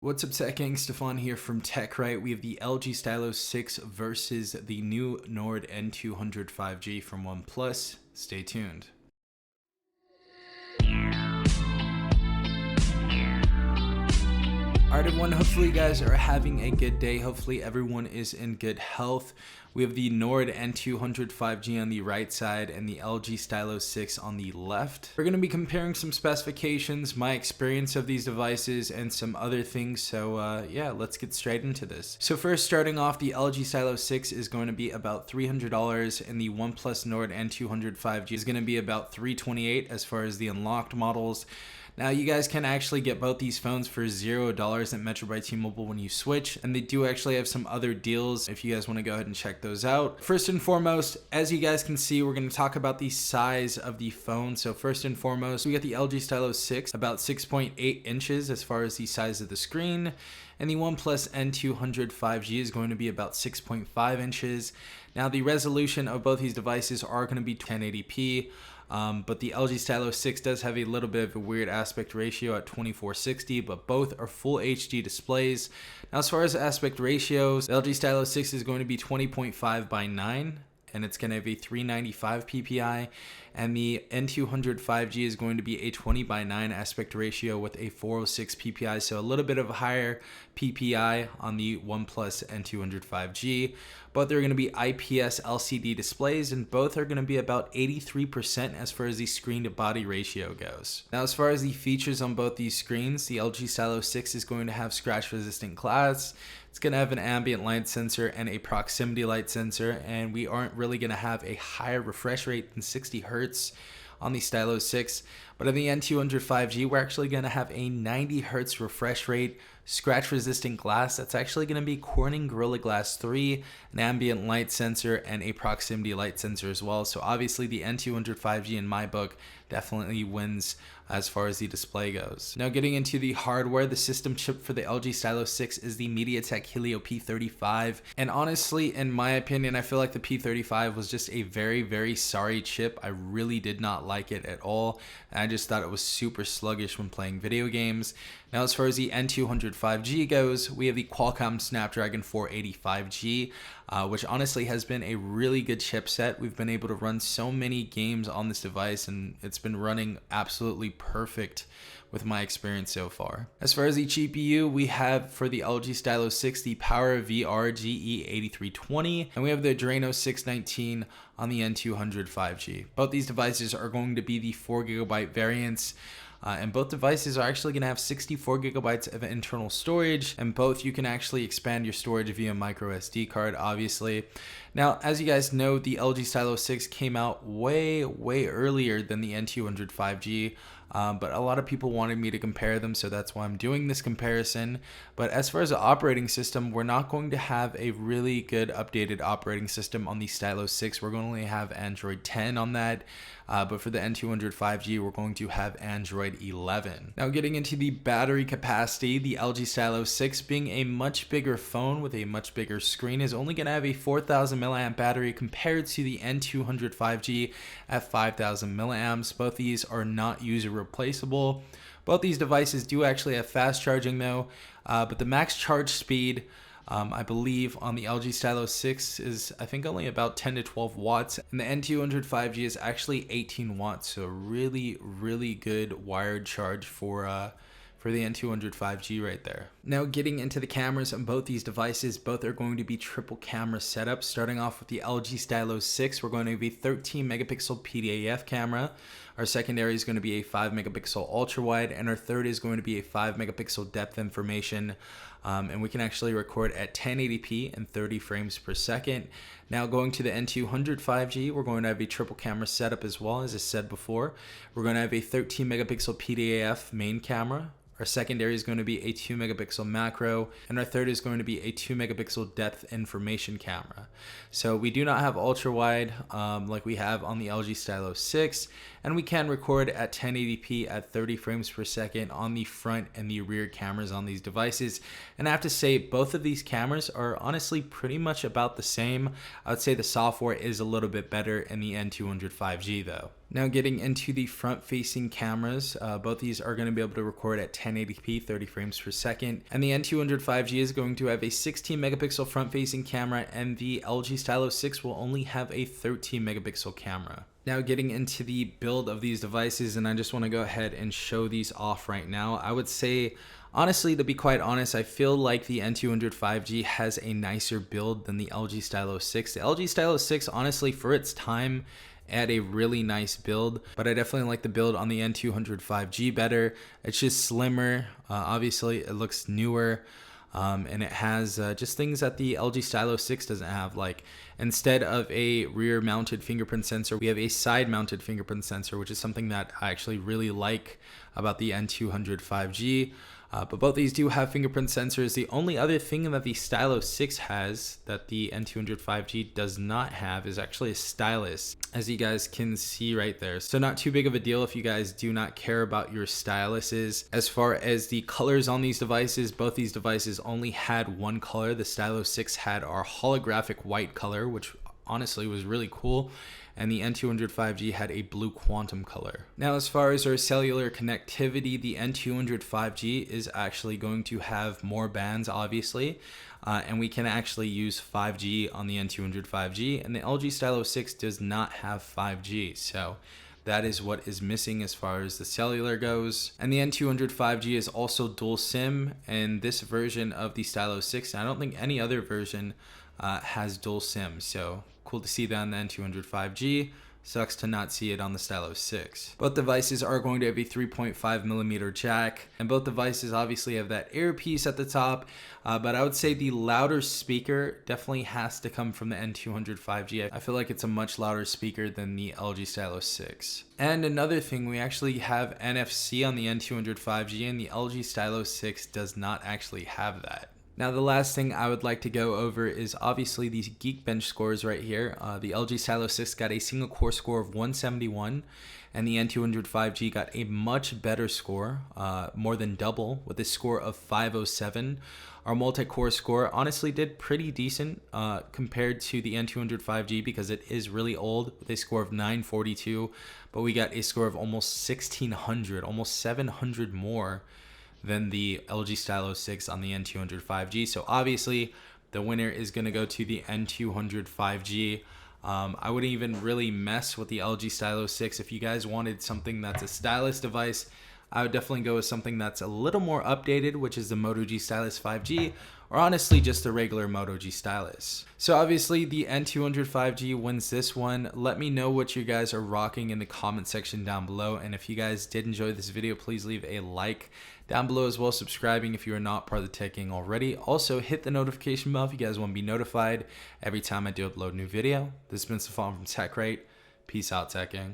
What's up, Tech Gang? Stefan here from TechRight. We have the LG Stylo 6 versus the new Nord N200 5G from OnePlus. Stay tuned. Alright everyone, hopefully you guys are having a good day. Hopefully everyone is in good health. We have the Nord N200 5G on the right side and the LG Stylo 6 on the left. We're going to be comparing some specifications, my experience of these devices, and some other things. So yeah, let's get straight into this. So first, starting off, the LG Stylo 6 is going to be about $300 and the OnePlus Nord N200 5G is going to be about $328 as far as the unlocked models. Now, you guys can actually get both these phones for $0 at Metro by T-Mobile when you switch, and they do actually have some other deals if you guys want to go ahead and check those out. First and foremost, as you guys can see, we're going to talk about the size of the phone. So first and foremost, we got the LG Stylo 6, about 6.8 inches as far as the size of the screen, and the OnePlus N200 5G is going to be about 6.5 inches. Now, the resolution of both these devices are going to be 1080p. But the LG Stylo 6 does have a little bit of a weird aspect ratio at 2460, but both are full HD displays. Now, as far as aspect ratios, the LG Stylo 6 is going to be 20.5 by 9, and it's going to have a 395 ppi, and the N200 5G is going to be a 20 by 9 aspect ratio with a 406 ppi, so a little bit of a higher ppi on the OnePlus N200 5G. Both are going to be IPS LCD displays, and both are going to be about 83% as far as the screen to body ratio goes. Now, as far as the features on both these screens, the LG Stylo 6 is going to have scratch resistant glass. It's going to have an ambient light sensor and a proximity light sensor, and we aren't really going to have a higher refresh rate than 60 Hertz on the Stylo 6, but on the N200 5G, we're actually going to have a 90 Hertz refresh rate, scratch resistant glass. That's actually going to be Corning Gorilla Glass 3, an ambient light sensor, and a proximity light sensor as well. So obviously the N200 5G in my book definitely wins as far as the display goes. Now, getting into the hardware, the system chip for the LG Stylo 6 is the MediaTek Helio P35. And honestly, in my opinion, I feel like the P35 was just a very sorry chip. I really did not like it at all. And I just thought it was super sluggish when playing video games. Now, as far as the N200 5G goes, we have the Qualcomm Snapdragon 485G, which honestly has been a really good chipset. We've been able to run so many games on this device, and it's been running absolutely perfect with my experience so far. As far as the GPU, we have for the LG Stylo 6 the PowerVR GE8320, and we have the Adreno 619 on the N200 5G. Both these devices are going to be the 4GB variants. And both devices are actually going to have 64 gigabytes of internal storage, and both you can actually expand your storage via micro SD card, obviously. Now, as you guys know, the LG Stylo 6 came out way earlier than the N200 5G. But a lot of people wanted me to compare them, so that's why I'm doing this comparison. But as far as the operating system, we're not going to have a really good updated operating system on the Stylo 6. We're going to only have Android 10 on that. But for the N200 5G, we're going to have Android 11. Now, getting into the battery capacity, the LG Stylo 6, being a much bigger phone with a much bigger screen, is only going to have a 4,000 milliamp battery compared to the N200 5G at 5,000 milliamps. Both these are not user replaceable. Both these devices do actually have fast charging though, but the max charge speed, I believe on the LG Stylo 6 is I think only about 10 to 12 watts, and the N200 5G is actually 18 watts, so really good wired charge for the N200 5G right there. Now, getting into the cameras on both these devices, both are going to be triple camera setups. Starting off with the LG Stylo 6, we're going to be 13 megapixel PDAF camera. Our secondary is going to be a 5 megapixel ultra wide, and our third is going to be a 5 megapixel depth information. And we can actually record at 1080p and 30 frames per second. Now, going to the N200 5G, we're going to have a triple camera setup as well, as I said before. We're going to have a 13 megapixel PDAF main camera. Our secondary is going to be a 2 megapixel macro, and our third is going to be a 2 megapixel depth information camera. So we do not have ultra wide like we have on the LG Stylo 6, and we can record at 1080p at 30 frames per second on the front and the rear cameras on these devices. And I have to say, both of these cameras are honestly pretty much about the same. I would say the software is a little bit better in the N200 5G though. Now getting into the front-facing cameras, both these are going to be able to record at 1080p, 30 frames per second, and the N200 5G is going to have a 16 megapixel front-facing camera, and the LG Stylo 6 will only have a 13 megapixel camera. Now getting into the build of these devices, and I just want to go ahead and show these off right now. I would say, honestly, to be quite honest, I feel like the N200 5G has a nicer build than the LG Stylo 6. The LG Stylo 6, honestly, for its time, had a really nice build, but I definitely like the build on the N200 5G better. It's just slimmer. Obviously, it looks newer. And it has just things that the LG Stylo 6 doesn't have. Like, instead of a rear mounted fingerprint sensor, we have a side mounted fingerprint sensor, which is something that I actually really like about the N200 5G. But both these do have fingerprint sensors. The only other thing that the Stylo 6 has that the N200 5G does not have is actually a stylus, as you guys can see right there. So not too big of a deal if you guys do not care about your styluses. As far as the colors on these devices, both these devices only had one color. The Stylo 6 had our holographic white color, which honestly was really cool, and the N200 5G had a blue quantum color. Now, as far as our cellular connectivity, the N200 5G is actually going to have more bands, obviously, and we can actually use 5G on the N200 5G, and the LG Stylo 6 does not have 5G, so that is what is missing as far as the cellular goes. And the N200 5G is also dual SIM, and this version of the Stylo 6, I don't think any other version has dual SIM, so cool to see that on the N200 5G. Sucks to not see it on the Stylo 6. Both devices are going to have a 3.5mm jack, and both devices obviously have that earpiece at the top, but I would say the louder speaker definitely has to come from the N200 5G. I feel like it's a much louder speaker than the LG Stylo 6. And another thing, we actually have NFC on the N200 5G, and the LG Stylo 6 does not actually have that. Now, the last thing I would like to go over is obviously these Geekbench scores right here. The LG Stylo 6 got a single core score of 171, and the N200 5G got a much better score, more than double, with a score of 507. Our multi-core score honestly did pretty decent compared to the N200 5G because it is really old, with a score of 942, but we got a score of almost 1600, almost 700 more than the LG Stylo 6 on the N200 5G. So obviously the winner is going to go to the N200 5G. I wouldn't even really mess with the LG Stylo 6. If you guys wanted something that's a stylus device, I would definitely go with something that's a little more updated, which is the Moto G Stylus 5G, or honestly just the regular Moto G Stylus. So obviously the N200 5G wins this one. Let me know what you guys are rocking in the comment section down below, and if you guys did enjoy this video, please leave a like down below, as well as subscribing if you are not part of the Tech Gang already. Also hit the notification bell if you guys want to be notified every time I do upload a new video. This has been Stefan from TechRight. Peace out, Tech Gang.